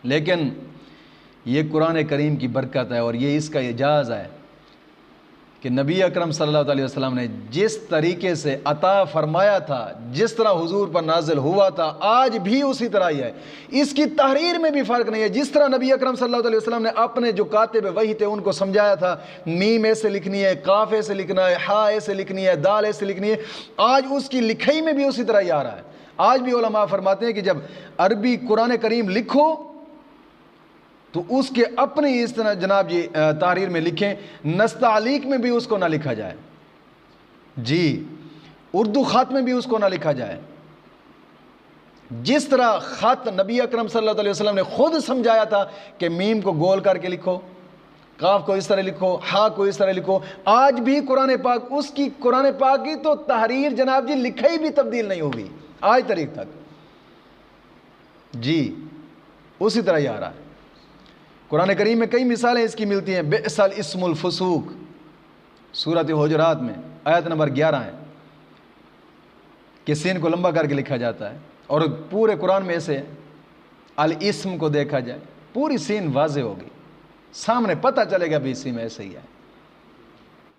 لیکن یہ قرآن کریم کی برکت ہے اور یہ اس کا اعجاز ہے کہ نبی اکرم صلی اللہ علیہ وسلم نے جس طریقے سے عطا فرمایا تھا، جس طرح حضور پر نازل ہوا تھا، آج بھی اسی طرح ہی ہے۔ اس کی تحریر میں بھی فرق نہیں ہے۔ جس طرح نبی اکرم صلی اللہ علیہ وسلم نے اپنے جو کاتب وحی تھے ان کو سمجھایا تھا، میم ایسے لکھنی ہے، کاف ایسے لکھنا ہے، ہا ایسے لکھنی ہے، دال ایسے لکھنی ہے، آج اس کی لکھائی میں بھی اسی طرح ہی آ رہا ہے۔ آج بھی علماء فرماتے ہیں کہ جب عربی قرآن کریم لکھو تو اس کے اپنے اس طرح جناب جی تحریر میں لکھیں، نستعلیق میں بھی اس کو نہ لکھا جائے، جی اردو خط میں بھی اس کو نہ لکھا جائے۔ جس طرح خط نبی اکرم صلی اللہ علیہ وسلم نے خود سمجھایا تھا کہ میم کو گول کر کے لکھو، کاف کو اس طرح لکھو، ہا کو اس طرح لکھو، آج بھی قرآن پاک، اس کی قرآن پاک کی تو تحریر جناب جی لکھائی بھی تبدیل نہیں ہوگی آج تاریخ تک، جی اسی طرح ہی آ رہا ہے۔ قرآن کریم میں کئی مثالیں اس کی ملتی ہیں۔ بئس الاسم الفسوق، سورۃ حجرات میں آیت نمبر 11 ہے کہ سین کو لمبا کر کے لکھا جاتا ہے، اور پورے قرآن میں ایسے الاسم کو دیکھا جائے پوری سین واضح ہوگی، سامنے پتہ چلے گا بھی اسی میں ایسے ہی ہے۔